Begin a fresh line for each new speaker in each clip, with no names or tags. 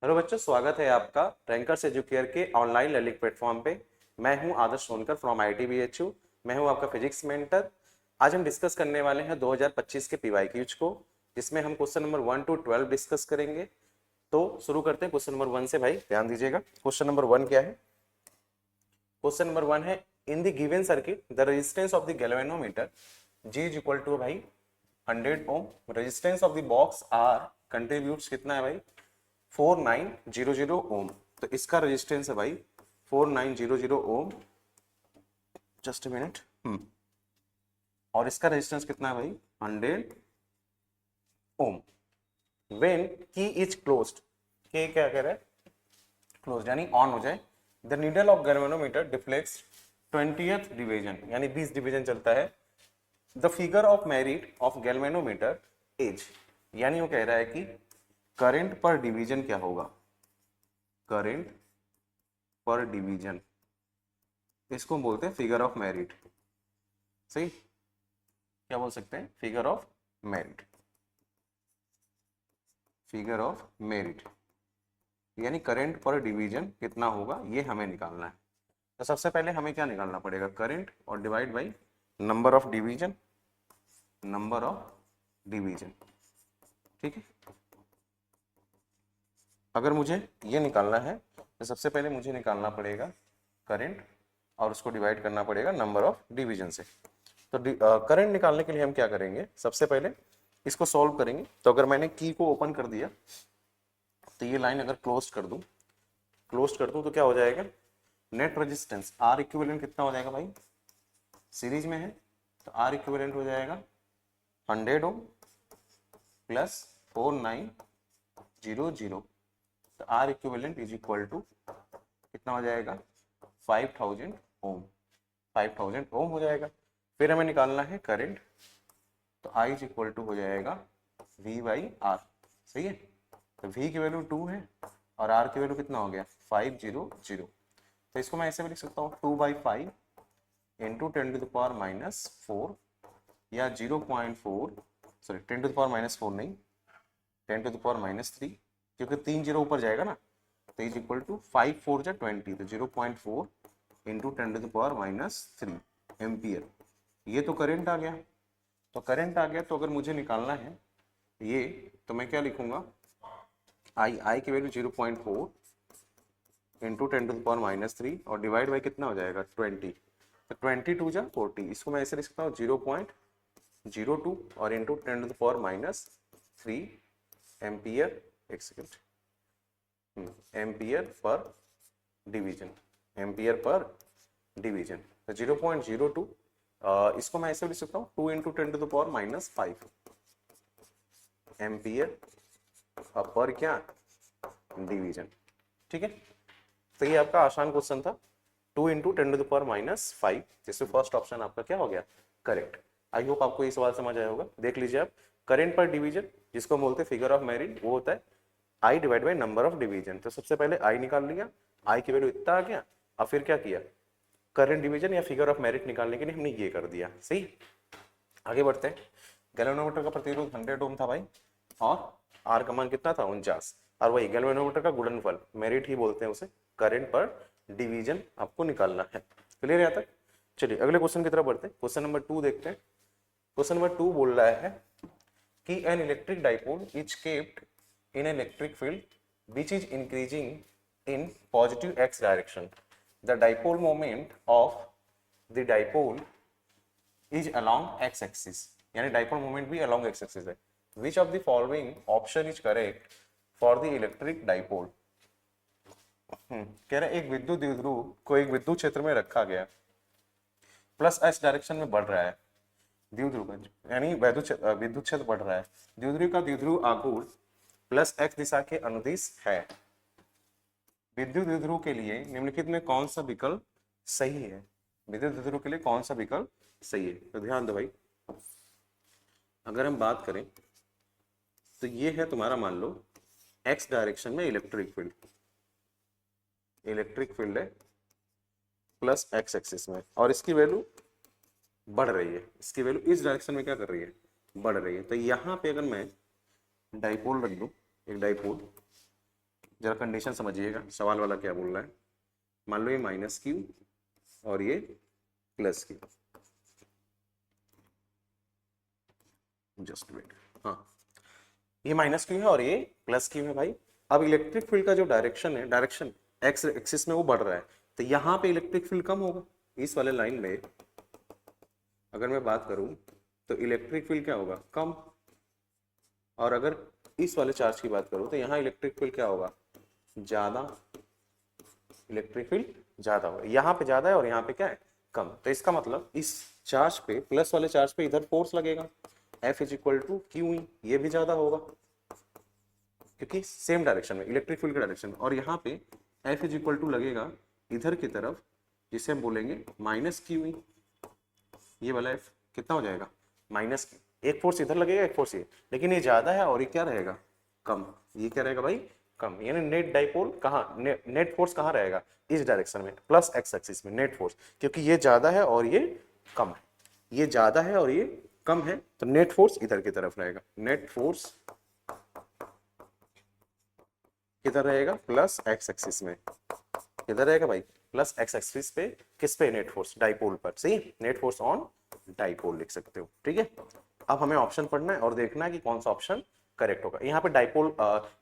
Hello बच्चों, स्वागत है आपका रैंकर्स एजुकेयर के ऑनलाइन लर्निंग प्लेटफॉर्म पे। मैं हूं आदर्श सोनकर फ्रॉम ITBHU। मैं हूं आपका फिजिक्स मेंटर। आज हम डिस्कस करने वाले हैं 2025 के PYQs को, जिसमें हम क्वेश्चन नंबर 1 to 12 डिस्कस करेंगे। तो शुरू करते हैं क्वेश्चन नंबर 1 से। भाई ध्यान दीजिएगा, क्वेश्चन नंबर 1 क्या है। क्वेश्चन नंबर 1 है, in the given circuit the resistance of the galvanometer G is equal to भाई 100 ohm. Resistance of the box R contributes कितना है भाई 4900 ओम। तो इसका रेजिस्टेंस है भाई 4900 ओम। Just a minute. और इसका रेजिस्टेंस कितना है भाई 100 ओम। व्हेन की इज क्लोज्ड, के क्या कह रहा है क्लोज यानी ऑन हो जाए। The needle of galvanometer deflects 20th division यानी 20 डिवीजन चलता है। The figure of merit of galvanometer as, यानी वो कह रहा है कि करंट पर डिवीजन क्या होगा, करंट पर डिवीजन, इसको बोलते हैं फिगर ऑफ मेरिट। सही, क्या बोल सकते हैं, figure of merit. Figure of merit यानी करंट पर डिवीजन कितना होगा, ये हमें निकालना है। तो सबसे पहले हमें क्या निकालना पड़ेगा, करंट और divide by number of division, number of division. ठीक है, अगर मुझे ये निकालना है तो सबसे पहले मुझे निकालना पड़ेगा करंट और उसको डिवाइड करना पड़ेगा नंबर ऑफ डिवीजन से। तो करंट निकालने के लिए हम क्या करेंगे, सबसे पहले इसको सॉल्व करेंगे। तो अगर मैंने की को ओपन कर दिया तो ये लाइन अगर क्लोज कर दूं तो क्या हो जाएगा, नेट रेजिस्टेंस आर इक्विवेलेंट कितना हो जाएगा भाई, सीरीज में है तो आर इक्विवेलेंट हो जाएगा 100 ओम प्लस 4900। तो R equivalent is equal to कितना हो जाएगा 5000 ओम। 5000 ओम हो जाएगा। फिर हमें निकालना है करंट, तो आई इज इक्वल टू हो जाएगा V बाई आर। सही है, तो V की वैल्यू 2 है और R की वैल्यू कितना हो गया 500। तो इसको मैं ऐसे भी लिख सकता हूँ 2/5 इंटू 10⁻⁻4 या 0.4, सॉरी 10⁻⁻4 नहीं 10⁻⁻3, क्योंकि 3 जीरो ऊपर जाएगा ना। तो इज इक्वल टू 5 4 जा 20, तो 0.4 इंटू 10⁻³ एम्पियर। ये तो करंट आ गया। तो करंट आ गया, तो अगर मुझे निकालना है ये, तो मैं क्या लिखूंगा, आई की वैल्यू 0.4 इंटू 10⁻³ और डिवाइड बाई कितना हो जाएगा 20। तो 22 जा 40, इसको मैं ऐसे लिख सकता हूँ 0.02 और इंटू 10⁻³ एम्पियर, एक second, ampere per division, ampere per division. तो 0.02, इसको मैं ऐसे लिख सकता हूँ 2 इंटू 10⁻⁵ एम्पियर पर क्या डिवीजन। ठीक है, तो ये आपका आसान क्वेश्चन था, 2 इंटू 10⁻⁵, जिससे फर्स्ट ऑप्शन आपका क्या हो गया करेक्ट। आई होप आपको ये सवाल समझ आया होगा। देख लीजिए आप, करंट पर डिवीजन जिसको बोलते हैं फिगर ऑफ मेरिट, वो होता है I divide by number of division. तो सबसे पहले आई निकाल लिया, आई की वैल्यू इतना आ गया, और फिर क्या किया, करंट डिवीजन या फिगर ऑफ मेरिट निकालने के लिए हमने ये कर दिया। सही, आगे बढ़ते हैं। गैल्वेनोमीटर का प्रतिरोध 100 ओम था भाई, और आर का मान कितना था 49, और वही गैल्वेनोमीटर का गुणनफल, मेरिट ही बोलते हैं उसे, करंट पर डिवीजन आपको निकालना है। क्लियर है यहाँ तक। चलिए अगले क्वेश्चन की तरफ बढ़ते हैं। क्वेश्चन नंबर 2 देखते हैं। क्वेश्चन नंबर 2 बोल रहा है कि an electric dipole is capped in an electric field which is increasing in positive x direction. The dipole moment of the dipole is along x axis, यानी dipole moment भी along x axis है। Which of the following option is correct for the electric dipole? कह रहा है एक विद्युत द्विध्रुव को एक विद्युत क्षेत्र में रखा गया, प्लस x डायरेक्शन में बढ़ रहा है द्विध्रुव, यानी विद्युत क्षेत्र बढ़ रहा है। द्विध्रुव का द्विध्रुव आघूर्ण प्लस x दिशा के अनुदिश है। विद्युत द्विध्रुव के लिए निम्नलिखित में कौन सा विकल्प सही है, विद्युत द्विध्रुव के लिए कौन सा विकल्प सही है। तो ध्यान दो भाई, अगर हम बात करें तो ये है तुम्हारा, मान लो x डायरेक्शन में इलेक्ट्रिक फील्ड है प्लस x एक्सिस में, और इसकी वैल्यू बढ़ रही है, इसकी वैल्यू इस डायरेक्शन में क्या कर रही है, बढ़ रही है। तो यहाँ पे अगर मैं डाइपोल रख दूं, एक डाइपोल, जरा कंडीशन समझिएगा सवाल वाला क्या बोल रहा है। मान लो ये माइनस क्यू और ये प्लस क्यू, जस्ट वेट, हाँ ये माइनस क्यू है और ये प्लस क्यू है भाई। अब इलेक्ट्रिक फील्ड का जो डायरेक्शन है, डायरेक्शन एक्स एक्सिस में वो बढ़ रहा है, तो यहाँ पे इलेक्ट्रिक फील्ड कम होगा। इस वाले लाइन में अगर मैं बात करूं तो इलेक्ट्रिक फील्ड क्या होगा, कम। और अगर इस वाले चार्ज की बात करूं तो यहाँ इलेक्ट्रिक फील्ड क्या होगा, ज्यादा। इलेक्ट्रिक फील्ड ज्यादा होगा, यहाँ पे ज्यादा है और यहाँ पे क्या है, कम। तो इसका मतलब इस चार्ज पे, प्लस वाले चार्ज पे इधर फोर्स लगेगा F is equal to Q E, ये भी ज्यादा होगा क्योंकि सेम डायरेक्शन में इलेक्ट्रिक फील्ड का डायरेक्शन। और यहाँ पे F इज इक्वल टू लगेगा इधर की तरफ, जिसे हम बोलेंगे माइनस क्यू ई। ये वाला F कितना हो जाएगा, माइनस क्यू। एक फोर्स इधर लगेगा, एक फोर्स ये, लेकिन ये ज्यादा है और ये क्या रहेगा, कम। ये क्या रहेगा भाई, कम। यानी नेट डाइपोल कहाँ, नेट फोर्स कहाँ रहेगा, इस डायरेक्शन में, प्लस एक्स एक्सिस में नेट फोर्स, क्योंकि ये ज्यादा है और ये कम है। ये ज्यादा है और ये कम है, तो नेट फोर्स इधर की तरफ रहेगा। नेट फोर्स किधर रहेगा, प्लस एक्स एक्सिस में। किधर रहेगा भाई, प्लस एक्स एक्सिस पे। किस पे, नेट फोर्स डाइपोल पर। सही, नेट फोर्स ऑन डाइपोल लिख सकते हो। ठीक है, अब हमें ऑप्शन पढ़ना है और देखना है कि कौन सा ऑप्शन करेक्ट होगा। यहाँ पे डाइपोल,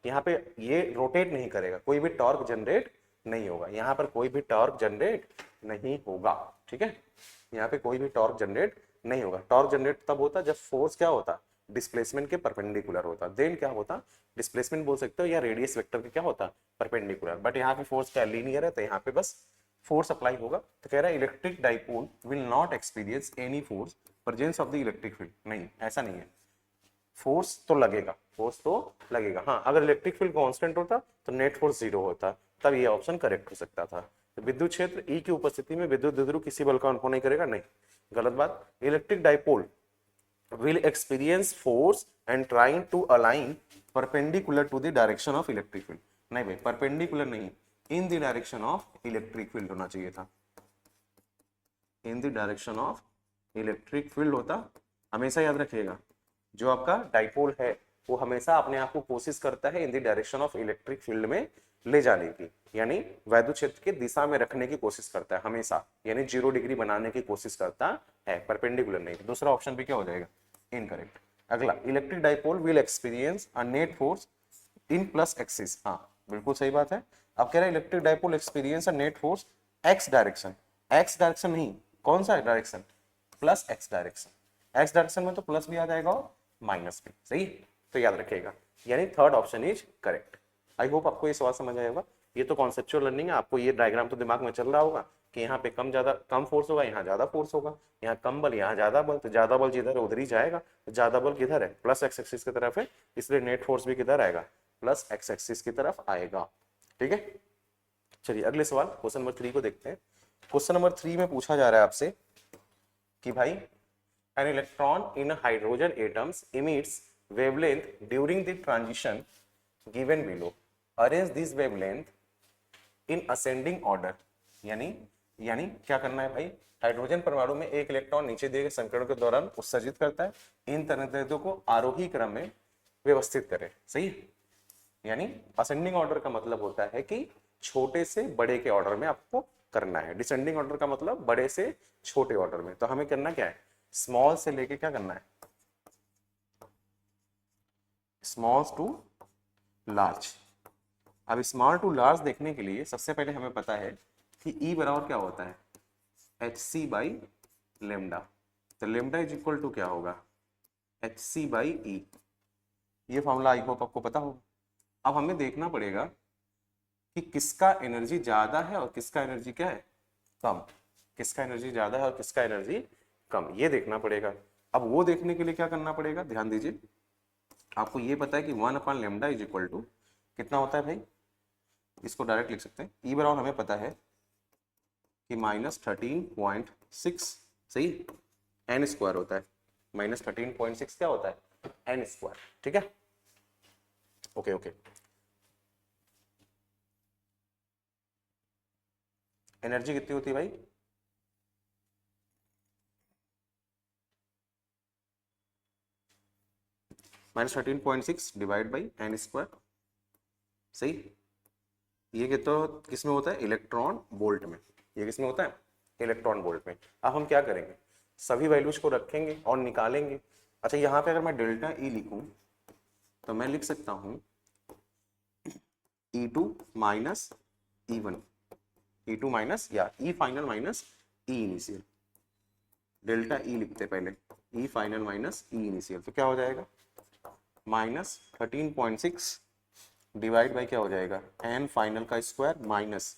यहाँ पे ये रोटेट नहीं करेगा, कोई भी टॉर्क जनरेट नहीं होगा। यहाँ पर कोई भी टॉर्क जनरेट नहीं होगा। ठीक है, यहाँ पे कोई भी टॉर्क जनरेट नहीं होगा। टॉर्क जनरेट तब होता जब फोर्स क्या होता, डिस्प्लेसमेंट के परपेंडिकुलर होता। देन क्या होता, डिस्प्लेसमेंट बोल सकते हो या रेडियस वेक्टर के क्या होता, परपेंडिकुलर। बट यहाँ पे फोर्स क्या लीनियर है, तो यहाँ पे बस फोर्स अप्लाई होगा। तो कह रहा है electric dipole will not experience any force presence of the electric field. नहीं, ऐसा नहीं है, फोर्स तो लगेगा, फोर्स तो लगेगा। हाँ, अगर इलेक्ट्रिक फील्ड कांस्टेंट होता तो नेट फोर्स जीरो होता, तब ये ऑप्शन करेक्ट हो सकता था। तो विद्युत क्षेत्र ई की उपस्थिति में विद्युत द्विध्रुव किसी बल का अनुभव नहीं करेगा, नहीं, गलत बात। Electric dipole will experience force and trying to align perpendicular to the direction of electric field। नहीं भाई, perpendicular नहीं, in the direction of electric field होना चाहिए था। in the direction of electric field होता। हमेशा याद रखिएगा, जो आपका डाइपोल है वो हमेशा अपने आप को कोशिश करता है in the direction of electric field में ले जाने की, यानी वैद्युत क्षेत्र की दिशा में रखने की कोशिश करता है हमेशा, यानी 0 डिग्री बनाने की कोशिश करता है, परपेंडिकुलर नहीं। दूसरा ऑप्शन भी क्या हो जाएगा, इनकरेक्ट। अगला, electric dipole will experience a net force in plus axis. हाँ बिल्कुल सही बात है। अब कह रहा है electric dipole experience a net force x direction. X direction नहीं, कौन सा direction, plus x direction. X direction में तो प्लस भी आ जाएगा और माइनस भी। सही, तो याद रखिएगा, यानी third option is correct. I hope आपको ये सवाल समझ आएगा। ये तो कॉन्सेप्चुअल लर्निंग है, आपको ये डायग्राम तो दिमाग में चल रहा होगा कि यहाँ पे कम फोर्स होगा, यहाँ ज्यादा फोर्स होगा, यहाँ कम बल, यहाँ ज्यादा बल, तो ज्यादा बल जिधर है उधर ही जाएगा। तो ज्यादा बल किधर है, प्लस एक्स एक्सिस की तरफ है, इसलिए नेट फोर्स भी किधर आएगा, प्लस एक्स एक्सिस की तरफ आएगा। ठीक है, चलिए अगले सवाल क्वेश्चन नंबर 3 को देखते हैं। क्वेश्चन नंबर 3 में पूछा जा रहा है आपसे कि भाई an electron in a hydrogen atoms emits wavelength during the transition given below, arrange this wavelength in ascending order। यानी क्या करना है भाई, हाइड्रोजन परमाणु में एक इलेक्ट्रॉन नीचे दिए गए संकरण के दौरान उत्सर्जित करता है, इन तरंगदैर्ध्यों को आरोही क्रम में व्यवस्थित करें। सही, यानी असेंडिंग ऑर्डर का मतलब होता है कि छोटे से बड़े के ऑर्डर में आपको करना है, डिसेंडिंग ऑर्डर का मतलब बड़े से छोटे ऑर्डर में। तो हमें करना क्या है, स्मॉल से लेके क्या करना है, स्मॉल टू लार्ज। अब स्मॉल टू लार्ज देखने के लिए सबसे पहले हमें पता है कि E बराबर क्या होता है, HC बाई लेमडा। तो लेमडा इज इक्वल टू क्या होगा, HC बाई E। ये फॉर्मूला आई होप आपको पता होगा। अब हमें देखना पड़ेगा कि किसका एनर्जी ज्यादा है और किसका एनर्जी क्या है, कम। किसका एनर्जी ज्यादा है और किसका एनर्जी कम, ये देखना पड़ेगा। अब वो देखने के लिए क्या करना पड़ेगा, ध्यान दीजिए, आपको ये पता है कि 1 लेमडा इज इक्वल टू कितना होता है भाई, इसको डायरेक्ट लिख सकते हैं। ई बराबर हमें पता है कि -13.6। सही, एन स्क्वायर होता है, -13.6 क्या होता है, एन स्क्वायर। ठीक है, ओके ओके। एनर्जी कितनी होती है भाई, -13.6 डिवाइड बाई एन स्क्वायर। सही, ये कि तो किस में होता है, इलेक्ट्रॉन वोल्ट में। ये किस में होता है, इलेक्ट्रॉन वोल्ट में। अब हम क्या करेंगे, सभी वैल्यूज को रखेंगे और निकालेंगे। अच्छा यहाँ पे अगर मैं डेल्टा ई लिखूं तो मैं लिख सकता हूं E2 minus E1, E2 minus या E final minus E initial. Delta E लिखते पहले, E final minus E initial, तो क्या हो जाएगा माइनस 13.6 डिवाइड बाई क्या हो जाएगा एन फाइनल का स्क्वायर माइनस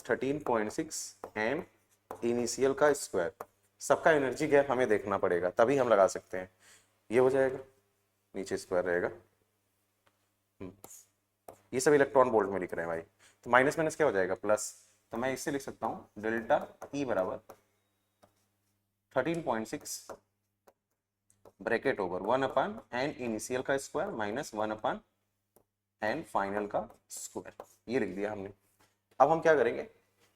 13.6 एन इनिशियल का स्क्वायर। सबका एनर्जी गैप हमें देखना पड़ेगा तभी हम लगा सकते हैं। ये हो जाएगा, नीचे स्क्वायर रहेगा। ये सब इलेक्ट्रॉन वोल्ट में लिख रहे हैं भाई, तो माइनस माइनस क्या हो जाएगा प्लस। तो मैं इससे लिख सकता हूँ डेल्टा ई बराबर 13.6 bracket over 1 upon an initial का स्क्वायर माइनस 1 अपान एन फाइनल का स्क्वायर। ये लिख दिया हमने। अब हम क्या करेंगे,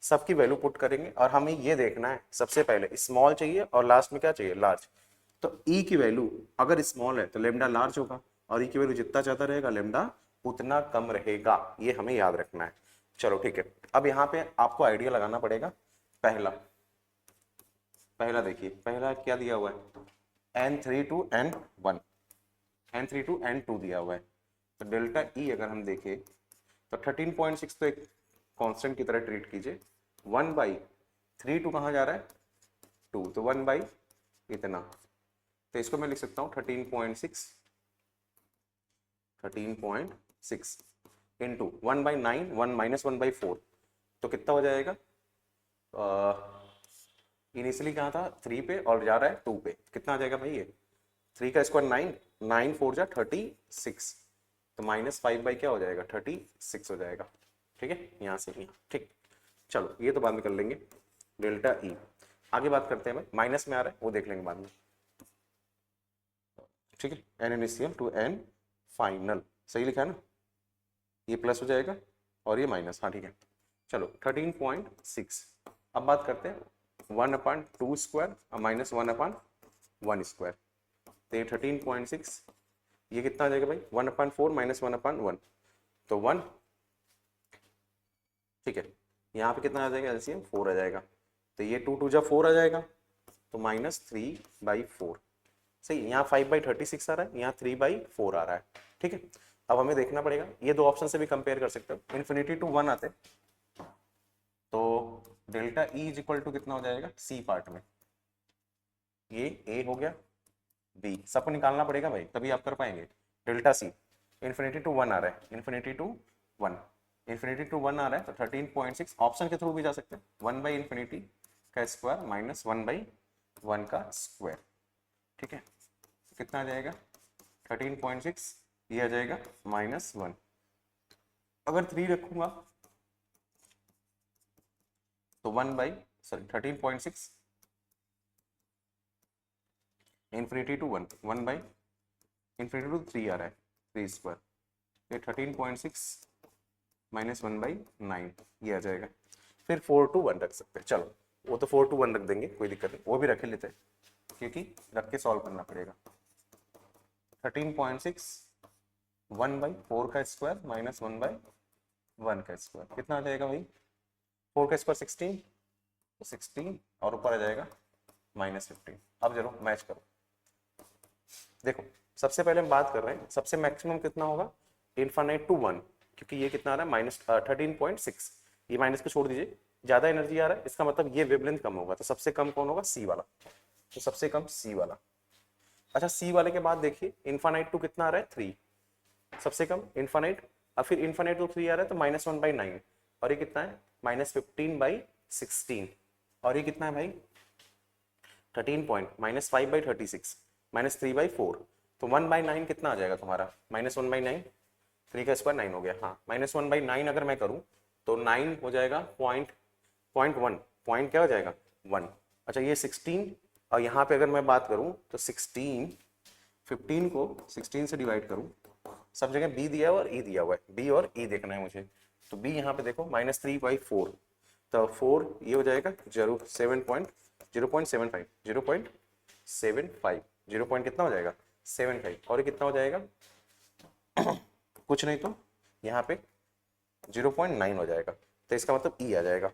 सबकी वैल्यू पुट करेंगे और हमें ये देखना है सबसे पहले स्मॉल चाहिए और लास्ट में क्या चाहिए, लार्ज। तो ई की वैल्यू अगर स्मॉल है तो लेमडा लार्ज होगा, और ई की वैल्यू जितना ज़्यादा रहेगा लेमडा उतना कम रहेगा। ये हमें याद रखना है। चलो ठीक है, अब यहाँ पे आपको आइडिया लगाना पड़ेगा। पहला पहला देखिए, पहला क्या दिया हुआ है N3 to N1, N3 to N2 दिया हुआ है। तो डेल्टा ई अगर हम देखें तो 13.6 तो एक कांस्टेंट की तरह ट्रीट कीजिए। 1/3 टू कहाँ जा रहा है 2, तो 1 बाई इतना। तो इसको मैं लिख सकता हूँ 13.6 इंटू 1/9, 1 माइनस 1/4, तो कितना हो जाएगा। इनिशियली कहाँ था 3 पे और जा रहा है 2 पे, कितना आ जाएगा भाई ये 3 का स्क्वायर 9, 9 4 जा 36, तो -5 बाई क्या हो जाएगा 36 हो जाएगा। ठीक है, यहाँ से यहाँ ठीक। चलो ये तो बंद कर लेंगे डेल्टा ई। आगे बात करते हैं भाई, माइनस में आ रहा है वो देख लेंगे बाद में। ठीक है, n initial to n final, सही लिखा है ना। ये प्लस हो जाएगा और ये माइनस, हाँ ठीक है। चलो 13.6। अब बात करते हैं 1/2 स्क्वायर और माइनस 1/1 स्क्वायर। तो ये 13.6, ये कितना आ जाएगा भाई 1/4 माइनस 1/1, तो 1। ठीक है, यहाँ पे कितना आ जाएगा एलसीएम 4 आ जाएगा। तो ये 2 2 जा 4 आ जाएगा, तो -3/4। सही, यहाँ 5/36 आ रहा है, यहाँ 3/4 आ रहा है। ठीक है, अब हमें देखना पड़ेगा, ये दो ऑप्शन से भी कंपेयर कर सकते हो। इन्फिनिटी टू 1 आते तो delta E is equal to कितना हो जाएगा सी पार्ट में, ये ए हो गया, बी सबको निकालना पड़ेगा भाई तभी आप कर पाएंगे। डेल्टा सी इन्फिनिटी टू 1 आ रहा है, इन्फिनिटी टू 1, इन्फिनिटी टू 1 आ रहा है, तो 13.6 ऑप्शन के थ्रू भी जा सकते हैं। 1/इन्फिनिटी का स्क्वायर माइनस 1/1 का स्क्वायर। ठीक है, कितना आ जाएगा 13.6, ये आ जाएगा -1। अगर 3 रखूंगा तो 13.6 इन्फिनिटी टू 1, 1/इन्फिनिटी टू 3 आ रहा है, 3 स्क्वायर, ये 13.6 माइनस 1/9, ये आ जाएगा। फिर 4 to 1 रख सकते हैं। चलो वो तो 4 to 1 रख देंगे, कोई दिक्कत नहीं, वो भी रख लेते हैं क्योंकि रख के सॉल्व करना पड़ेगा। 13.6 1/4 का स्क्वायर माइनस 1/1 का स्क्वायर, कितना आ जाएगा भाई 4 का स्क्वायर 16, तो 16 और ऊपर आ जाएगा -15। अब जरूर मैच करो। देखो सबसे पहले हम बात कर रहे हैं सबसे मैक्सिमम कितना होगा इनफाइनाइट टू 1, क्योंकि ये कितना आ रहा है -13.6, ये माइनस को छोड़ दीजिए, ज्यादा एनर्जी आ रहा है, इसका मतलब ये वेवलेंथ कम होगा, तो सबसे कम कौन होगा सी वाला, तो सबसे कम सी वाला। अच्छा सी वाले के बाद देखिए इनफाइनाइट टू कितना आ रहा है 3, सबसे कम इनफाइनाइट, और फिर इनफाइनाइट टू 3 आ रहा है तो -1/9, और ये कितना है -15/16, और ये कितना है भाई 5/36 -3/4, तो 1/9 कितना आ जाएगा तुम्हारा -1/9, 3 का स्क्वायर 9 हो गया, हाँ -1/9 अगर मैं करूँ तो 9 हो जाएगा पॉइंट 1, पॉइंट क्या हो जाएगा 1। अच्छा ये 16, और यहाँ पे अगर मैं बात करूँ तो 15 को 16 से डिवाइड करूँ, सब जगह बी दिया हुआ और ई दिया हुआ है, बी और ई देखना है मुझे, तो बी यहाँ पे देखो -3/4, तो 4 ये हो जाएगा 0.75 0 पॉइंट कितना हो जाएगा 75, और ये कितना हो जाएगा कुछ नहीं तो यहाँ पे 0.9 हो जाएगा, तो इसका मतलब ई आ जाएगा।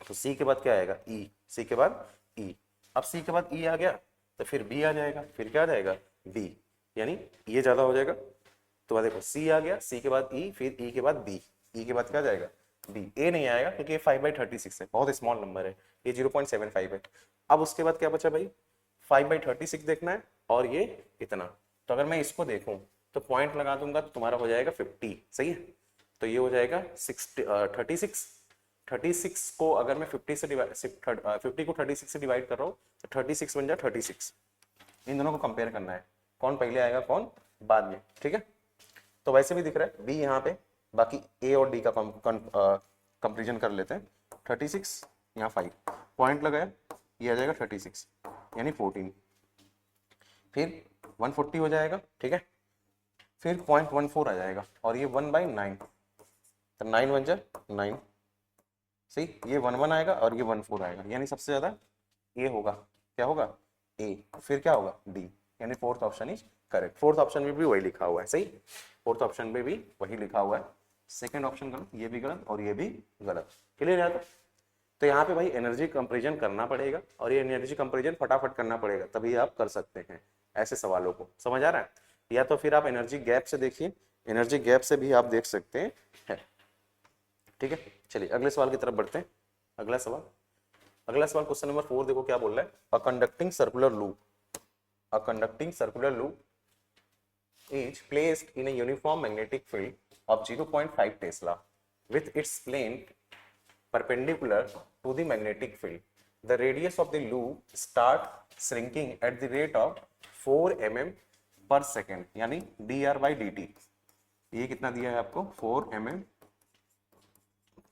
तो सी के बाद क्या आएगा, ई, सी के बाद ई। अब सी के बाद ई आ गया तो फिर बी आ जाएगा, फिर क्या आ जाएगा, बी, यानी ये ज्यादा हो जाएगा। तो बाद देखो सी आ गया, सी के बाद ई, फिर ई के बाद बी, ई के बाद क्या जाएगा, बी। ए नहीं आएगा क्योंकि ये 5/36 है, बहुत स्मॉल नंबर है, ये 0.75 है। अब उसके बाद क्या बचा भाई, 5/36 देखना है और ये इतना। तो अगर मैं इसको देखूं तो पॉइंट लगा दूंगा तो तुम्हारा हो जाएगा 50, सही है। तो ये हो जाएगा 36 को अगर मैं 50 से डिवाइड 50 को 36 से डिवाइड कर रहा हूँ तो 36 बन जाए 36। इन दोनों को कंपेयर करना है, कौन पहले आएगा कौन बाद में, ठीक है। तो वैसे भी दिख रहा है बी यहाँ पे, बाकी ए और डी का कंपेरिजन कर लेते हैं। 36 यहाँ 5 पॉइंट लगाया, ये आ जाएगा 36 यानी 14, फिर 140 हो जाएगा, ठीक है। फिर 0.14 आ जाएगा और ये 1/9, तो 9 बन जाए 9, सही। ये 1 आएगा और ये 14 आएगा, यानी सबसे ज्यादा ए होगा, क्या होगा, ए। फिर क्या होगा, डी, यानी fourth option is correct. Fourth option में भी वही लिखा हुआ है, सही, फोर्थ ऑप्शन में भी वही लिखा हुआ है। सेकंड ऑप्शन गलत, ये भी गलत और ये भी गलत, क्लियर है। तो यहाँ पे भाई एनर्जी कंपेरिजन करना पड़ेगा और ये एनर्जी कंपेरिजन फटाफट करना पड़ेगा, तभी आप कर सकते हैं ऐसे सवालों को, समझ आ रहा है। या तो फिर आप एनर्जी गैप से देखिए, एनर्जी गैप से भी आप देख सकते हैं, ठीक है। चलिए अगले सवाल की तरफ बढ़ते हैं। अगला सवाल क्वेश्चन नंबर 4 देखो क्या बोल रहा है। A conducting circular loop is placed in a uniform magnetic field of 0.5 Tesla with its plane perpendicular to the magnetic field. The radius of the loop start shrinking at the rate of 4 mm per second, यानी dr/dt। ये कितना दिया है आपको, 4 mm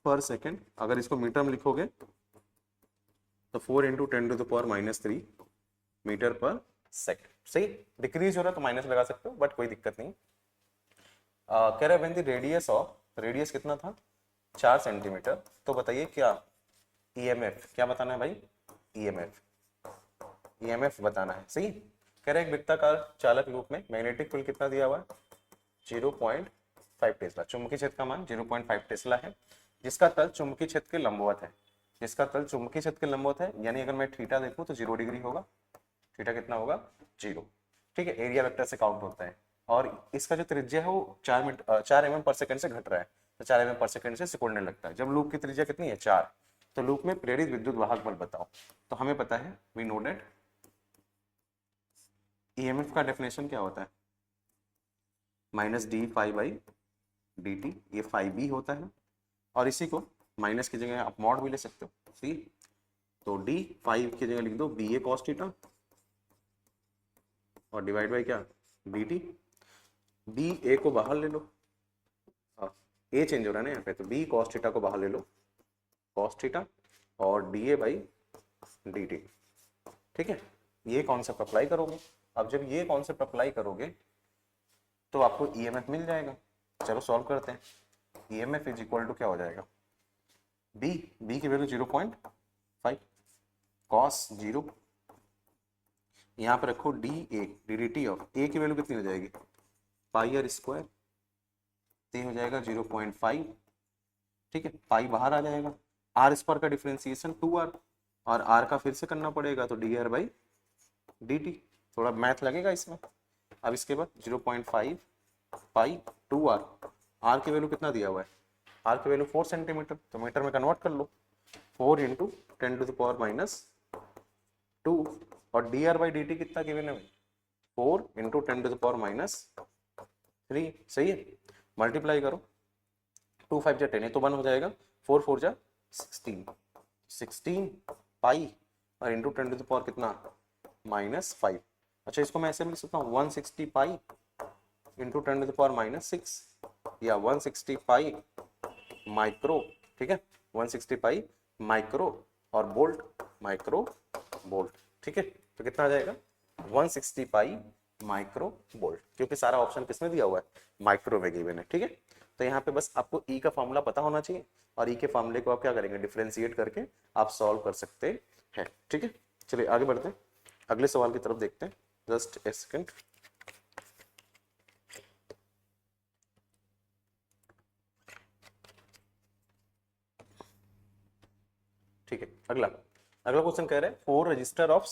पर second. अगर इसको metre में लिखोगे तो 4 × 10⁻³ मीटर पर सेकेंड, सही। डिक्रीज हो रहा है तो माइनस लगा सकते हो, बट कोई दिक्कत नहीं। कह रहे व्हेन द रेडियस कितना था, 4 सेंटीमीटर। तो बताइए क्या ईएमएफ, क्या बताना है भाई, ईएमएफ बताना है, सही। कह रहे एक वृत्ताकार चालक लूप में मैग्नेटिक फील्ड कितना दिया हुआ है, 0.5 टेस्ला। चुंबकीय क्षेत्र का मान 0.5 टेस्ला है, जिसका तल चुंबकीय क्षेत्र के लंबवत है, यानी अगर मैं थीटा देखूं तो 0 डिग्री होगा। थीटा कितना होगा, 0, ठीक है। एरिया वेक्टर से काउंट होता है और इसका जो त्रिज्या है वो 4 mm पर सेकंड से घट रहा है, तो 4 mm पर सेकंड से सिकुड़ने लगता है। जब लूप की त्रिज्या कितनी है, 4, तो लूप में प्रेरित विद्युत वाहक बल बताओ। तो हमें पता है, वी नो दैट ईएमएफ का डेफिनेशन क्या होता है, -d∅/dt, ये φb होता है। और इसी को माइनस की जगह आप मॉड भी ले सकते हो, सी। तो d∅ की जगह लिख दो ba cos थीटा और डिवाइड बाय क्या, dt। b a को बाहर ले लो, a चेंज हो रहा है ना यहाँ पे, तो b cos थीटा को बाहर ले लो, cos थीटा और da/dt, ठीक है। ये कॉन्सेप्ट अप्लाई करोगे। अब जब ये कॉन्सेप्ट अप्लाई करोगे तो आपको ईएमएफ मिल जाएगा। चलो सॉल्व करते हैं। ईएमएफ इज इक्वल टू क्या हो जाएगा, बी की वैल्यू 0.5 cos 0, यहाँ पे रखो डी ऑफ ए की वैल्यू कितनी हो जाएगी, πr², तो हो जाएगा 0.5, ठीक है। पाई बाहर आ जाएगा, आर स्क्वायर का डिफरेंशिएशन 2r और r का फिर से करना पड़ेगा, तो dr/dt। थोड़ा मैथ लगेगा इसमें। अब इसके बाद 0.5 पाई 2r, r की वैल्यू कितना दिया हुआ है, r की वैल्यू 4 सेंटीमीटर, तो मीटर में कन्वर्ट कर लो, 4 × 10⁻²। और dr/dt कितना गिवन है, 4 × 10⁻3, सही है। मल्टीप्लाई करो, 2 5 10 है तो 1 हो जाएगा, 4 4 16 पाई और इंटू 10⁻, कितना, -5। अच्छा इसको मैं ऐसे भी लिख सकता हूँ, 160 पाई इंटू 10⁻⁻6 या 160 पाई माइक्रो, ठीक है, 160 पाई माइक्रो और माइक्रो वोल्ट, ठीक है। तो कितना आ जाएगा, 160 पाई माइक्रो वोल्ट, क्योंकि सारा ऑप्शन किसमें दिया हुआ है, माइक्रो में गिवन है, ठीक है। तो यहाँ पे बस आपको ई का फॉर्मूला पता होना चाहिए और ई के फॉर्मूले को आप क्या करेंगे, डिफरेंशिएट करके आप सॉल्व कर सकते हैं, ठीक है। चलिए आगे बढ़ते हैं, अगले सवाल की तरफ देखते हैं। Just a second. ठीक है, अगला अगला क्वेश्चन कह रहा है 4 register of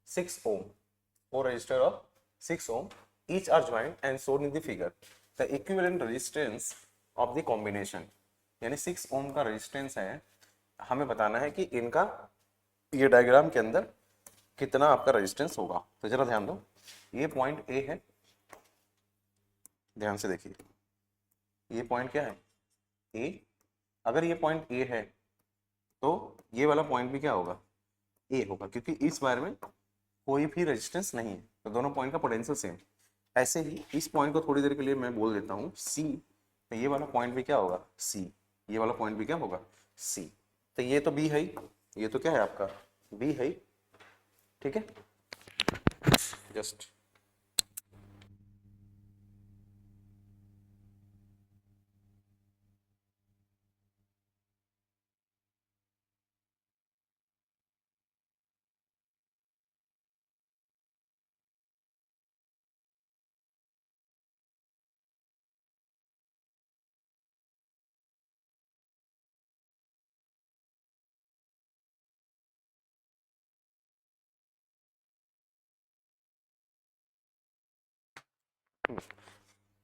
6 ohm, 4 register of 6 ohm, each are joined and shown in the figure. The equivalent resistance of the combination, यानी 6 ohm का रेजिस्टेंस है, हमें बताना है कि इनका ये डायग्राम के अंदर कितना आपका रेजिस्टेंस होगा। तो जरा ध्यान दो, ये पॉइंट ए है, ध्यान से देखिए, ये पॉइंट क्या है ए। अगर ये पॉइंट ए है तो ये वाला पॉइंट भी क्या होगा ए होगा, क्योंकि इस बार में कोई भी रेजिस्टेंस नहीं है, तो दोनों पॉइंट का पोटेंशियल सेम। ऐसे ही इस पॉइंट को थोड़ी देर के लिए मैं बोल देता हूँ सी, तो ये वाला पॉइंट भी क्या होगा सी, ये वाला पॉइंट भी क्या होगा सी। तो ये तो बी है, ये तो क्या है आपका बी है, ठीक है। जस्ट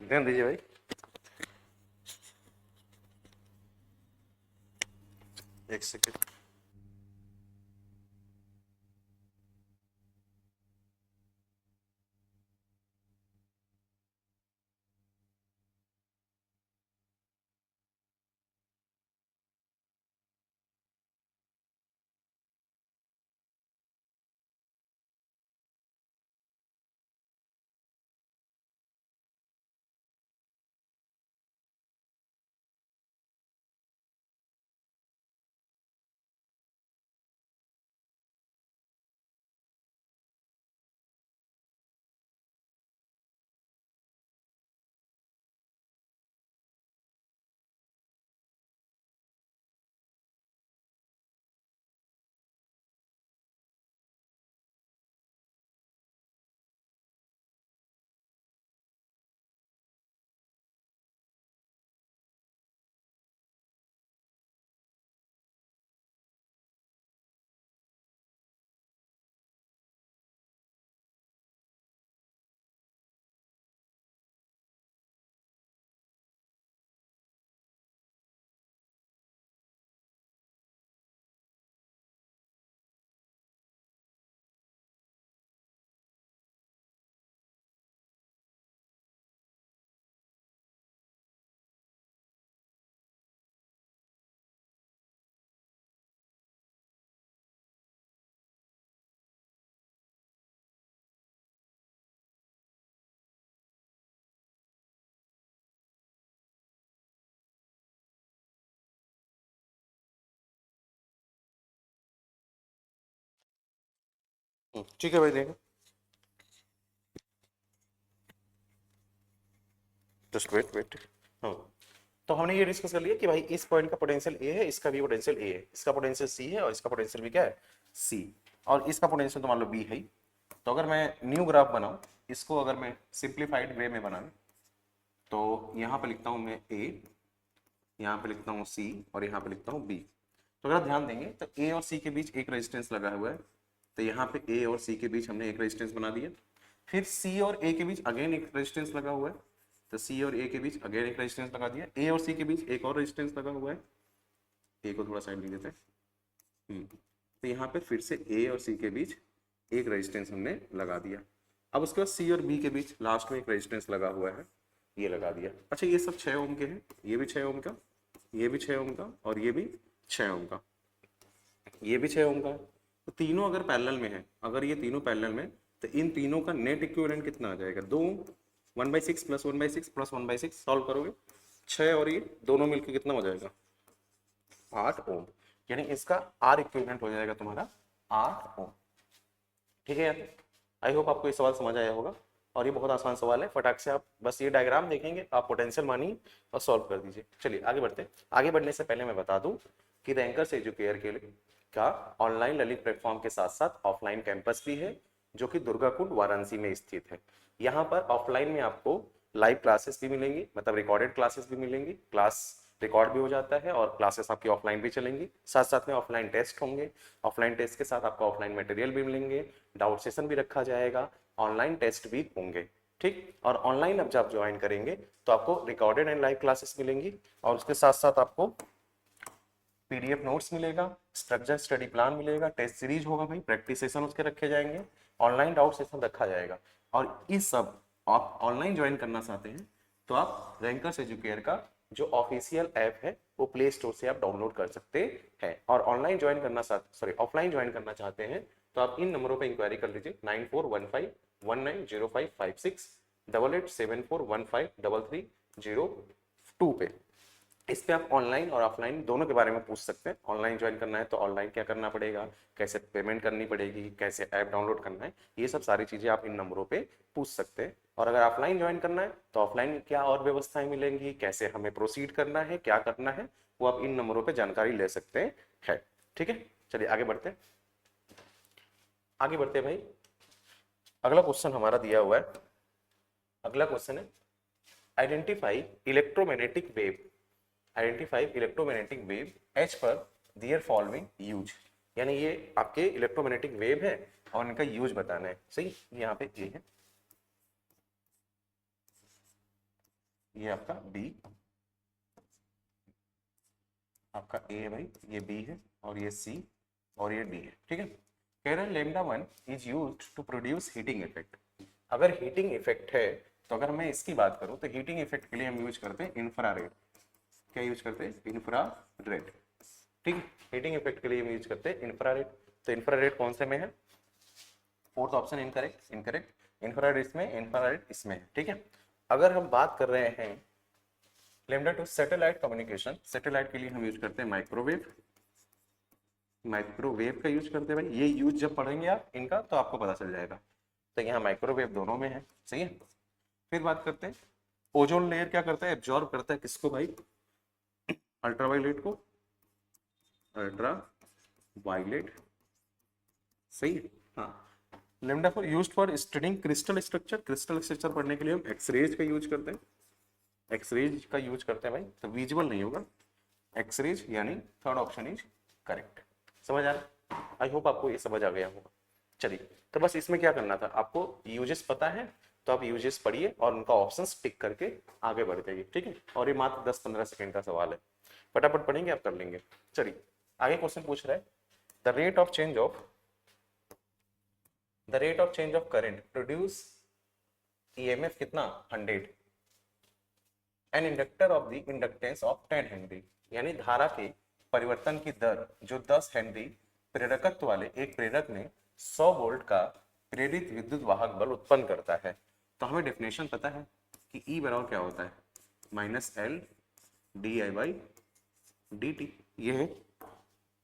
ध्यान दीजिए भाई, एक सेकेंड। ठीक है भाई, देखो जस्ट वेट वेट। हाँ, तो हमने ये डिस्कस कर लिया कि भाई इस पॉइंट का पोटेंशियल ए है, इसका भी पोटेंशियल ए है, इसका पोटेंशियल सी है और इसका पोटेंशियल भी क्या है सी, और इसका पोटेंशियल तो मान लो बी है। तो अगर मैं न्यू ग्राफ बनाऊं, इसको अगर मैं सिंप्लीफाइड वे में बनाऊं, तो यहाँ पे लिखता हूँ मैं ए, यहाँ पे लिखता हूँ सी और यहाँ पे लिखता हूँ बी। तो अगर आप ध्यान देंगे तो ए और सी के बीच एक रेजिस्टेंस लगा हुआ है, तो यहाँ पे ए और सी के बीच हमने एक रेजिस्टेंस बना दिया। फिर सी और ए के बीच अगेन एक रेजिस्टेंस लगा हुआ है, तो सी और ए के बीच अगेन एक रेजिस्टेंस लगा दिया। ए और सी के बीच एक और रेजिस्टेंस लगा हुआ है, ए को थोड़ा साइड ले देते हैं। तो यहाँ पे फिर से ए और सी के बीच एक रेजिस्टेंस हमने लगा दिया। अब उसके बाद सी और बी के बीच लास्ट में एक रेजिस्टेंस लगा हुआ है, ये लगा दिया। अच्छा, ये सब 6 ओम के हैं, ये भी 6 ओम का, ये भी 6 ओम का और ये भी 6 ओम का, ये भी 6 ओम का है। तो तीनों अगर पैरेलल में है, अगर ये तीनों पैरेलल में, तो इन तीनों का नेट इक्विवेलेंट कितना आ जाएगा 2 ओम। 1/6 प्लस 1/6 प्लस 1/6 सॉल्व करोगे 6 और ये दोनों मिलकर कितना हो जाएगा 8 ओम, यानी इसका आर इक्विवेलेंट हो जाएगा तुम्हारा 8 ओम। ठीक है यार, आई होप आपको ये सवाल समझ आया होगा, और ये बहुत आसान सवाल है, फटाक से आप बस ये डायग्राम देखेंगे, आप पोटेंशियल मानिए और सॉल्व कर दीजिए। चलिए आगे बढ़ते हैं। आगे बढ़ने से पहले मैं बता दूं कि रैंकर्स एजुकेयर के लिए का ऑनलाइन लर्निंग प्लेटफॉर्म के साथ साथ ऑफलाइन कैंपस भी है, जो कि दुर्गाकुंड वाराणसी में स्थित है। यहाँ पर ऑफलाइन में आपको लाइव क्लासेस भी मिलेंगी, मतलब रिकॉर्डेड क्लासेस भी मिलेंगी, क्लास रिकॉर्ड भी हो जाता है और क्लासेस आपकी ऑफलाइन भी चलेंगी, साथ साथ में ऑफलाइन टेस्ट होंगे, ऑफलाइन टेस्ट के साथ आपको ऑफलाइन मटेरियल भी मिलेंगे, डाउट सेशन भी रखा जाएगा, ऑनलाइन टेस्ट भी होंगे। ठीक, और ऑनलाइन अब जब ज्वाइन करेंगे तो आपको रिकॉर्डेड एंड लाइव क्लासेस मिलेंगी और उसके साथ साथ आपको पीडीएफ नोट्स मिलेगा, स्ट्रक्चर स्टडी प्लान मिलेगा, टेस्ट सीरीज होगा भाई, प्रैक्टिस सेशन उसके रखे जाएंगे, ऑनलाइन डाउट सेशन रखा जाएगा। और इस सब आप ऑनलाइन ज्वाइन करना चाहते हैं तो आप रैंकर्स एजुकेयर का जो ऑफिशियल ऐप है वो प्ले स्टोर से आप डाउनलोड कर सकते हैं। और ऑनलाइन ज्वाइन करना ऑफलाइन ज्वाइन करना चाहते हैं तो आप इन नंबरों पर इंक्वायरी कर लीजिए 9415190556 8874153332 पे। इस पे आप ऑनलाइन और ऑफलाइन दोनों के बारे में पूछ सकते हैं। ऑनलाइन ज्वाइन करना है तो ऑनलाइन क्या करना पड़ेगा, कैसे पेमेंट करनी पड़ेगी, कैसे ऐप डाउनलोड करना है, ये सब सारी चीज़ें आप इन नंबरों पे पूछ सकते हैं। और अगर ऑफलाइन ज्वाइन करना है तो ऑफलाइन क्या और व्यवस्थाएं मिलेंगी, कैसे हमें प्रोसीड करना है, क्या करना है, वो आप इन नंबरों पर जानकारी ले सकते हैं। ठीक है, चलिए आगे बढ़ते हैं। आगे बढ़ते हैं भाई, अगला क्वेश्चन हमारा दिया हुआ है। अगला क्वेश्चन है identify electromagnetic wave, identify electromagnetic wave as per their following use. यानी ये आपके इलेक्ट्रोमैग्नेटिक वेव है और इनका यूज बताना है। सही, यहाँ पे ये है, ये आपका बी, आपका ए है भाई, ये बी है और ये सी और ये डी है। ठीक है, कह रहे हैं lambda 1 is used to produce heating effect. अगर हीटिंग इफेक्ट है तो अगर मैं इसकी बात करूं तो हीटिंग इफेक्ट के लिए हम यूज करते हैं इंफ्रारेड। क्या यूज करते हैं? इंफ्रारेड। ठीक है, हीटिंग इफेक्ट के लिए हम यूज करते हैं इंफ्रारेड। तो इंफ्रारेड कौन से में है? Fourth option incorrect, incorrect. Infrared इसमें, इंफ्रारेड इसमें है। ठीक है, अगर हम बात कर रहे हैं लैम्डा 2 सैटेलाइट कम्युनिकेशन, सैटेलाइट के लिए हम यूज करते हैं माइक्रोवेव। माइक्रोवेव का यूज करते हैं भाई, ये यूज जब पढ़ेंगे आप इनका तो आपको पता चल जाएगा। तो यहाँ माइक्रोवेव दोनों में है। सही है, फिर बात करते हैं ओजोन लेयर क्या करता है, एब्जॉर्ब करता है किसको भाई? अल्ट्रावायलेट को, अल्ट्रा वायलेट। सही है, हाँ। Lambda 4 used for studying crystal structure, crystal structure पढ़ने के लिए हम एक्सरेज का यूज करते हैं, एक्सरेज का यूज करते हैं भाई। तो विजुअल नहीं होगा, एक्सरेज, यानी थर्ड ऑप्शन इज करेक्ट। समझ आ रहा है? आई होप आपको ये समझ आ गया होगा। चलिए, तो बस इसमें क्या करना था, आपको यूजेस पता है तो आप यूजेस पढ़िए और उनका ऑप्शंस टिक करके आगे बढ़ जाइए। ठीक है, और ये मात्र 10-15 सेकंड का सवाल है, फटाफट पढ़ेंगे, आप कर लेंगे। चलिए आगे क्वेश्चन पूछ रहा है the rate of change of current produce EMF कितना? 100। An inductor of the inductance of 10 Henry, यानी धारा के परिवर्तन की दर जो 10 हेनरी प्रेरकत्व वाले एक प्रेरक में 100 वोल्ट का प्रेरित विद्युत वाहक बल उत्पन्न करता है। तो हमें डेफिनेशन पता है कि E बराबर क्या होता है? -L di/dt। ये है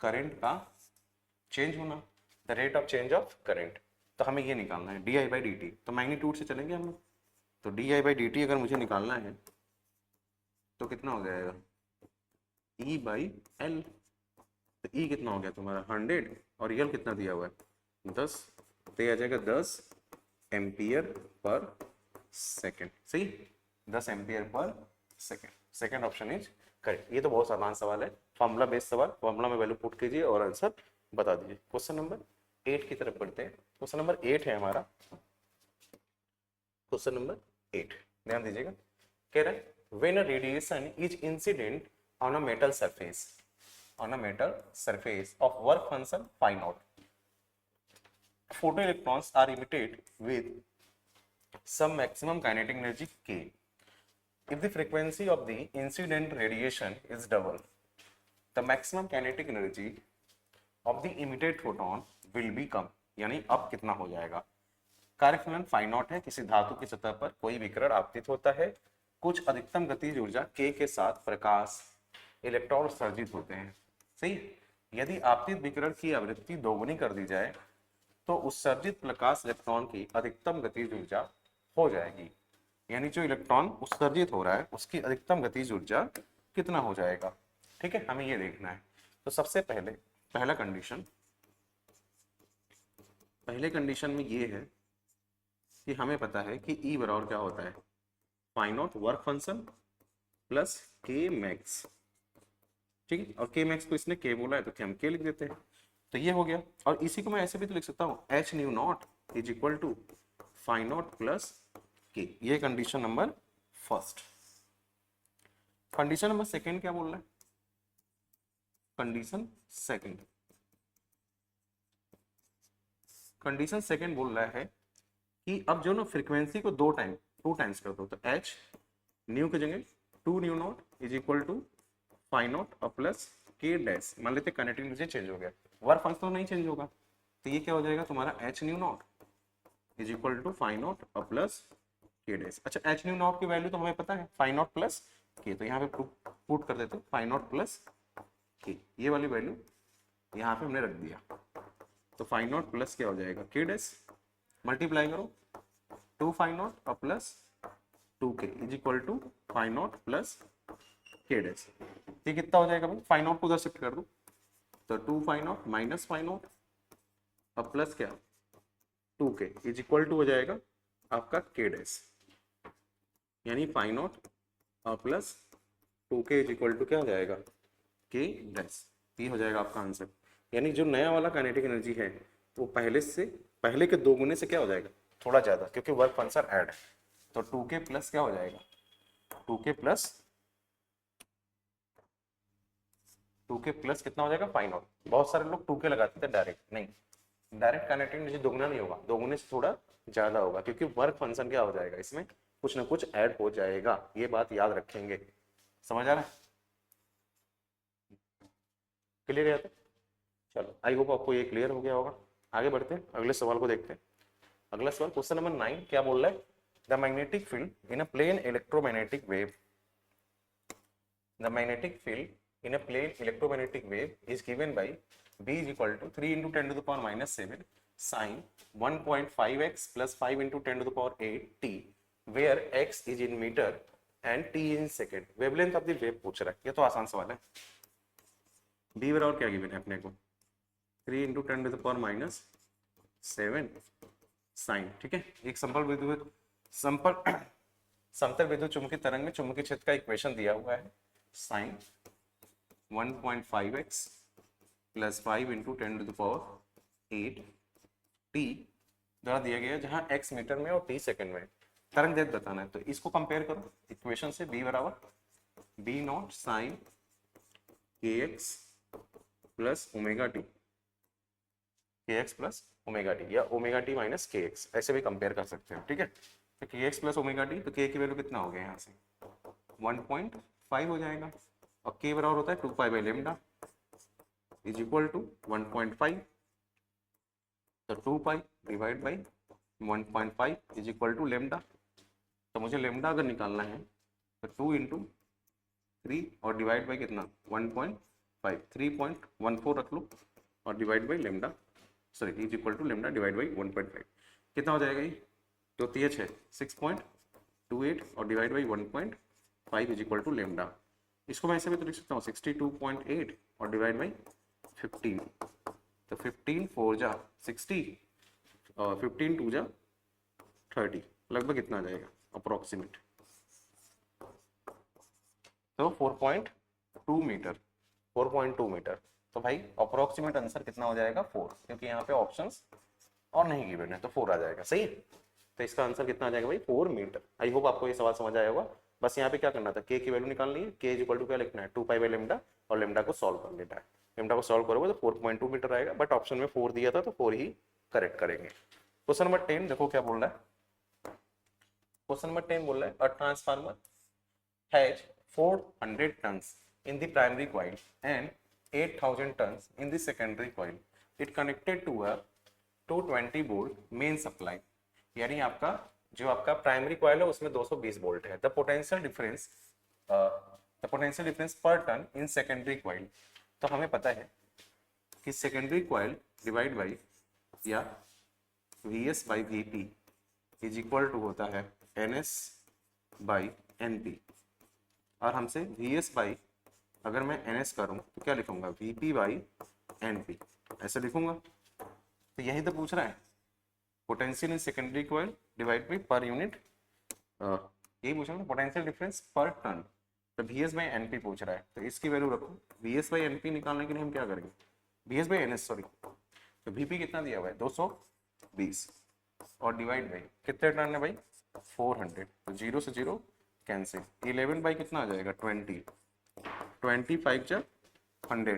करंट का चेंज होना, the rate of change of current. तो हमें ये निकालना है di/dt। तो मैग्नीट्यूड से चलेंगे हम लोग। तो di/dt अगर मुझे निकालना है तो कितना हो जाएगा? E/L। तो E कितना हो गया तुम्हारा? 100 और L कितना दिया हुआ है? 10। तो ये आ जाएगा 10 एम्पियर पर सेकेंड। सही, 10 ampere per second. Second option is correct. ये तो बहुत आसान सवाल है, फॉर्मूला बेस्ड सवाल, फॉर्मूला में वैल्यू पुट कीजिए और आंसर बता दीजिए। क्वेश्चन नंबर 8 की तरफ बढ़ते हैं। क्वेश्चन नंबर 8 है हमारा, क्वेश्चन नंबर 8 ध्यान दीजिएगा। कह रहा है when a radiation is incident on a metal surface of work function phi naught, photoelectrons are emitted with some maximum kinetic energy k. If the frequency of the incident radiation is double, the maximum kinetic energy of the emitted photon will be कम। यानी अब कितना हो जाएगा? कार्यफलन phi not है, किसी धातु की सतह पर कोई विकिरण आपतित होता है, कुछ अधिकतम गतिज ऊर्जा k के साथ प्रकाश इलेक्ट्रॉन उत्सर्जित होते हैं। सही, यदि आपतित विकिरण की आवृत्ति दोगुनी कर दी जाए तो उत्सर्जित प्रकाश इलेक्ट्रॉन की अधिकतम गतिज ऊर्जा हो जाएगी। यानी जो इलेक्ट्रॉन उत्सर्जित हो रहा है उसकी अधिकतम गतिज ऊर्जा कितना हो जाएगा? ठीक है, हमें ये देखना है। तो सबसे पहले पहले कंडीशन में ये है कि हमें पता है कि E बराबर क्या होता है? Phi not work function plus K max ठीक है, और के मैक्स को इसने के बोला है तो हम के लिख देते हैं। तो ये हो गया, और इसी को मैं ऐसे भी तो लिख सकता हूँ H nu not is equal to phi not plus K. ये condition number first. Condition number second क्या बोल रहा है? कंडीशन सेकंड बोल रहा है कि अब जो ना फ्रीक्वेंसी को टू टाइम्स कर दो, तो एच न्यू की जगह 2 nu not is equal to phi not और प्लस के डैश। मान लेते कनेक्टिंग एनर्जी चेंज हो गया, वर्क फंक्शन तो नहीं चेंज होगा, तो ये क्या हो जाएगा तुम्हारा H nu not is equal to phi not और प्लस के डैश। अच्छा, एच न्यू नॉट की वैल्यू तो हमें पता है फाई नॉट प्लस के, तो यहाँ पे पुट कर देते फाई नॉट प्लस के, ये वाली वैल्यू यहाँ पे हमने रख दिया। तो फाई नॉट प्लस क्या हो जाएगा के डैश, मल्टीप्लाई करो 2 फाई नॉट और plus 2k is equal to phi not plus K dash. ये कितना हो जाएगा भाई? फाई नॉट को उधर शिफ्ट कर दो, तो 2 phi not minus phi not और प्लस क्या 2k इज इक्वल टू हो जाएगा आपका के डैश, यानी फाई नॉट और plus 2k is equal to क्या हो जाएगा के डैश। ये हो जाएगा आपका आंसर। यानी जो नया वाला काइनेटिक एनर्जी है वो पहले के 2 गुने से क्या हो जाएगा, थोड़ा ज्यादा, क्योंकि वर्क फंक्शन ऐड है। तो 2k प्लस क्या हो जाएगा, 2k प्लस कितना हो जाएगा फाई नॉट। बहुत सारे लोग 2k लगाते थे डायरेक्ट, नहीं, डायरेक्ट कनेक्टिंग एनर्जी दोगुना नहीं होगा, दोगुने से थोड़ा ज्यादा होगा, क्योंकि वर्क फंक्शन क्या हो जाएगा, इसमें कुछ ना कुछ ऐड हो जाएगा। ये बात याद रखेंगे, समझ आ रहा है? क्लियर है? तो चलो, आई होप आपको ये क्लियर हो गया होगा। आगे बढ़ते हैं, अगले सवाल को देखते हैं। अगला सवाल क्वेश्चन नंबर 9 क्या बोल रहा है? The magnetic field in a plane electromagnetic wave, the magnetic field in a plane electromagnetic wave is given by B is equal to 3 into 10 to the power minus 7 sine 1.5x plus 5 into 10 to the power 8 t, where x is in meter and t in second. Wavelength of the wave पूछ रहा है, ये तो आसान सवाल है। B बराबर क्या गिवन है अपने को? 3 into 10 to the power minus 7 sign, ठीक है। एक समतल विद्युत चुंबकीय तरंग में चुंबकीय क्षेत्र का इक्वेशन दिया हुआ है, sine 1.5x plus 5 into 10 to the power 8 t द्वारा दिया गया है, जहां x मीटर में और t सेकंड में। तरंग दैर्घ्य बताना है, तो इसको कंपेयर करो इक्वेशन से। b बराबर b not sine kx plus omega T, kx plus omega T, या ओमेगा टी माइनस kx, ऐसे भी कंपेयर कर सकते हैं, ठीक है। तो kx प्लस ओमेगा टी, तो k की वैल्यू कितना हो गया यहाँ से 1.5 हो जाएगा, और k बराबर होता है 2 pi by lambda is equal to 1.5, तो 2 pi divide by 1.5 is equal to lambda. तो मुझे लेमडा अगर निकालना है तो 2 इंटू 3 और डिवाइड बाई कितना 1.5, 3.14 रख लो और divide by lambda, sorry is equal to lambda divide by 1.5, कितना हो जाएगा ये? तो 3 है 6.28 और divide by 1.5 is equal to lambda. इसको मैं ऐसे भी तो लिख सकता हूँ 62.8 और डिवाइड बाई 15, तो 15 4 जा 60 और 15 2 जा 30, लगभग कितना आ जाएगा अप्रोक्सीमेट, तो 4.2 मीटर, 4.2 मीटर। तो भाई अप्रोक्सीमेट आंसर कितना हो जाएगा 4, क्योंकि यहाँ पे ऑप्शंस और नहीं गिवन है, तो 4 आ जाएगा, सही। तो इसका आंसर कितना आ जाएगा भाई 4 मीटर। आई होप आपको ये सवाल समझ आया होगा। बस यहाँ पे क्या करना था, k की वैल्यू निकालनी है, k इज इक्वल टू क्या लिखना है 2 पाई बाई लेमडा, और लेमडा को सॉल्व कर लेना है। लेमडा को सॉल्व करोगे तो 4.2 मीटर आएगा, बट ऑप्शन में 4 दिया था तो 4 ही करेक्ट करेंगे। क्वेश्चन नंबर 10 देखो क्या बोल रहा है। क्वेश्चन नंबर 10 बोल रहा है, a transformer has 400 turns in the primary coil and 8000 turns in the secondary coil, it connected to a 220 volt main supply. यानी आपका जो आपका प्राइमरी कॉइल है उसमें 220 वोल्ट है। The potential difference per turn in secondary coil, तो हमें पता है कि सेकेंडरी कॉइल डिवाइड बाई या Vs by Vp is equal to होता है Ns बाई Np, और हमसे Vs बाई अगर मैं Ns करूं तो क्या लिखूंगा Vp बाई Np, ऐसे लिखूंगा। तो यही तो पूछ रहा है, potential in secondary coil divide by per unit, यही पूछ रहा है पोटेंशियल डिफरेंस पर टर्न। तो V S by N P पूछ रहा है, तो इसकी वैल्यू रखो। V S by N P निकालने के लिए हम क्या करेंगे, V S by N S sorry, तो वी पी कितना दिया हुआ है 220 और डिवाइड बाई कितने टर्न है भाई 400, तो 0 से 0 कैंसिल, 11 बाई कितना आ जाएगा 20, 25 जा 100,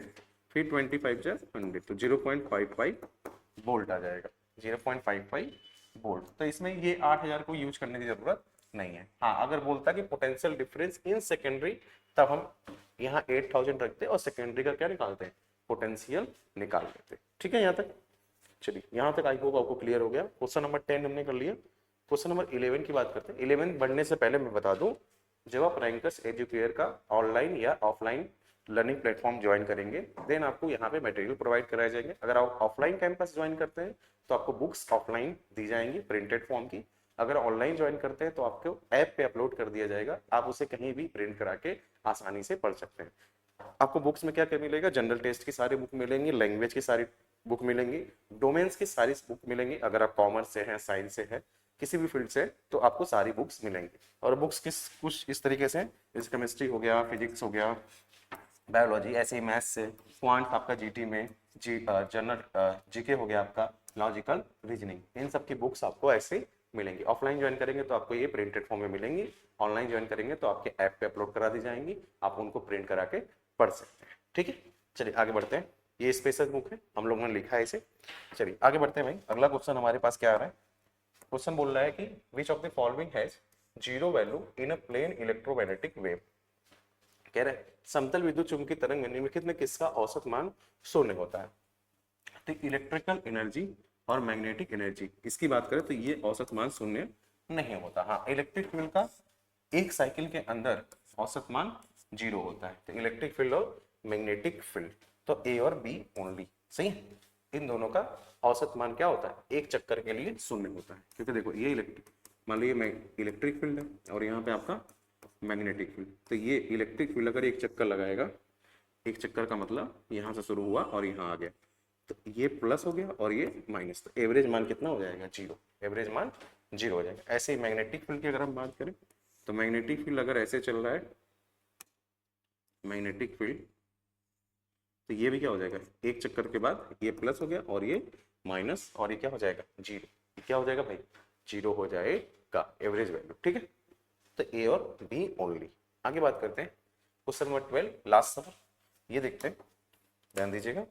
फिर 25 जा 100, तो 0.55 वोल्ट आ जाएगा, 0.55 वोल्ट। तो इसमें ये 8000 को यूज करने की जरूरत नहीं है। हाँ अगर बोलता कि पोटेंशियल डिफरेंस इन सेकेंडरी, तब हम यहाँ 8000 रखते और सेकेंडरी का क्या निकालते हैं, पोटेंशियल निकाल लेते। ठीक है यहाँ तक, चलिए यहाँ तक आई होप आपको क्लियर हो गया। क्वेश्चन नंबर 10 हमने कर लिया। क्वेश्चन नंबर 11 की बात करते हैं। 11 बढ़ने से पहले मैं बता दूं, जब आप रैंकर्स एजुकेयर का ऑनलाइन या ऑफलाइन लर्निंग प्लेटफॉर्म ज्वाइन करेंगे, देन आपको यहाँ पे मटेरियल प्रोवाइड कराए जाएंगे। अगर आप ऑफलाइन कैंपस ज्वाइन करते हैं तो आपको बुक्स ऑफलाइन दी जाएंगी प्रिंटेड फॉर्म की। अगर ऑनलाइन ज्वाइन करते हैं तो आपको ऐप पे अपलोड कर दिया जाएगा, आप उसे कहीं भी प्रिंट करा के आसानी से पढ़ सकते हैं। आपको बुक्स में क्या क्या मिलेगा, जनरल टेस्ट की सारी बुक मिलेंगी, लैंग्वेज की सारी बुक मिलेंगी, डोमेन्स की सारी बुक मिलेंगी। अगर आप कॉमर्स से हैं, साइंस से है, किसी भी फील्ड से, तो आपको सारी बुक्स मिलेंगी। और बुक्स कुछ इस तरीके से, जैसे केमिस्ट्री हो गया, फिजिक्स हो गया, बायोलॉजी, ऐसे ही मैथ्स से, क्वांट आपका जीटी में, जनरल जीके हो गया आपका, लॉजिकल रीजनिंग, इन सब की बुक्स आपको ऐसे मिलेंगी। ऑफलाइन ज्वाइन करेंगे तो आपको ये प्रिंटेड फॉर्म में मिलेंगी, ऑनलाइन ज्वाइन करेंगे तो आपके ऐप पे अपलोड करा दी जाएंगी, आप उनको प्रिंट करा के पढ़ सकते हैं। ठीक है, चलिए आगे बढ़ते हैं। ये स्पेशल बुक है, हम लोगों ने लिखा है इसे। चलिए आगे बढ़ते हैं भाई। अगला क्वेश्चन हमारे पास क्या आ रहा है, क्वेश्चन बोल रहा है कि which of the following has zero value in a plane electromagnetic wave. कह रहे हैं समतल विद्युत चुंबकीय तरंग निम्नलिखित में किसका औसत मान शून्य होता है। तो इलेक्ट्रिकल एनर्जी और मैग्नेटिक एनर्जी, इसकी बात करें तो ये औसत मान शून्य नहीं होता। हाँ इलेक्ट्रिक फील्ड का एक साइकिल के अंदर औसत मान 0 होता है। तो इलेक्ट्रिक फील्ड और मैग्नेटिक फील्ड, तो ए और बी ओनली सही है, इन दोनों का औसत मान क्या होता है, एक चक्कर के लिए शून्य होता है। क्योंकि देखो ये इलेक्ट्रिक, मान लो ये इलेक्ट्रिक फील्ड है और यहाँ पे आपका मैग्नेटिक फील्ड, तो ये इलेक्ट्रिक फील्ड अगर एक चक्कर लगाएगा, एक चक्कर का मतलब यहाँ से शुरू हुआ और यहाँ आ गया, तो ये प्लस हो गया और ये माइनस, तो एवरेज मान कितना हो जाएगा 0, एवरेज मान 0 हो जाएगा। ऐसे ही मैग्नेटिक फील्ड की अगर हम बात करें, तो मैग्नेटिक फील्ड अगर ऐसे चल रहा है, मैग्नेटिक फील्ड, तो ये भी क्या हो जाएगा, एक चक्कर के बाद ये प्लस हो गया और ये माइनस, और ये क्या हो जाएगा 0, क्या हो जाएगा भाई 0 हो जाएगा एवरेज वैल्यू। ठीक है, तो ए और बी ओनली। आगे बात करते हैं क्वेश्चन नंबर 12, लास्ट सवाल, ये देखते हैं, ध्यान दीजिएगा।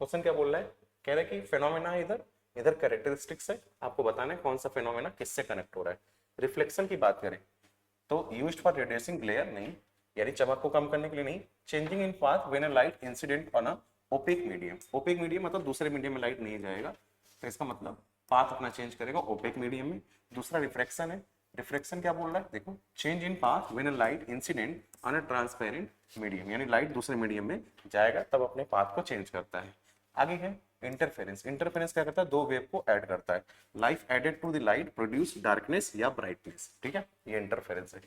क्वेश्चन क्या बोल रहा है, कह रहा है कि फेनोमेना इधर इधर कैरेक्टरिस्टिक्स है, आपको बताना है कौन सा फेनोमेना किससे कनेक्ट हो रहा है। रिफ्लेक्शन की बात करें तो यूज्ड फॉर रिड्यूसिंग ग्लेयर नहीं, यानी चमक को कम करने के लिए नहीं। Changing in path when a light incident on a opaque medium, opaque medium मतलब दूसरे मीडियम में लाइट नहीं जाएगा, तो इसका मतलब पाथ अपना चेंज करेगा ओपेक मीडियम में। दूसरा रिफ्रैक्शन है, रिफ्रैक्शन क्या बोल रहा है, देखो change in path when a light incident on a transparent medium, यानी लाइट दूसरे मीडियम में जाएगा तब अपने पाथ को चेंज करता है। आगे है इंटरफेरेंस, इंटरफेरेंस क्या करता है, दो वेव को ऐड करता है, light added to the light produce darkness या ब्राइटनेस। ठीक है, ये इंटरफेरेंस है।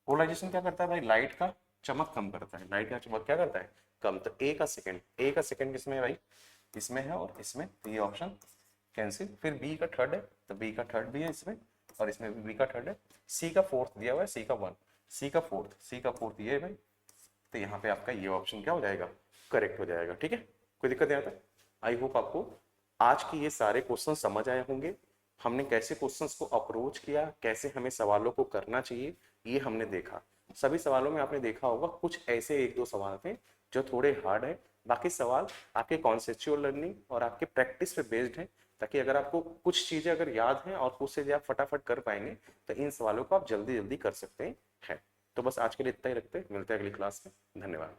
पोलराइजेशन क्या करता है भाई, लाइट का चमक कम करता है, लाइट का चमक क्या करता है कम। तो ए का सेकंड किसमें है भाई, इसमें है और इसमें, तो ये ऑप्शन कैंसिल। फिर बी का थर्ड है, तो बी का थर्ड भी है इसमें और इसमें भी बी का थर्ड है। सी का फोर्थ दिया हुआ है, सी का वन, सी का फोर्थ ये है भाई, तो यहाँ पे आपका ये ऑप्शन क्या हो जाएगा, करेक्ट हो जाएगा। ठीक है, कोई दिक्कत नहीं आता। आई होप आपको आज की ये सारे क्वेश्चन समझ आए होंगे, हमने कैसे क्वेश्चंस को अप्रोच किया, कैसे हमें सवालों को करना चाहिए, ये हमने देखा। सभी सवालों में आपने देखा होगा कुछ ऐसे एक दो सवाल थे जो थोड़े हार्ड है, बाकी सवाल आपके कॉन्सेप्चुअल लर्निंग और आपके प्रैक्टिस पे बेस्ड है, ताकि अगर आपको कुछ चीजें अगर याद हैं और कुछ चीजें आप फटाफट कर पाएंगे तो इन सवालों को आप जल्दी जल्दी कर सकते हैं। तो बस आज के लिए इतना ही रखते हैं, मिलते हैं अगली क्लास में, धन्यवाद।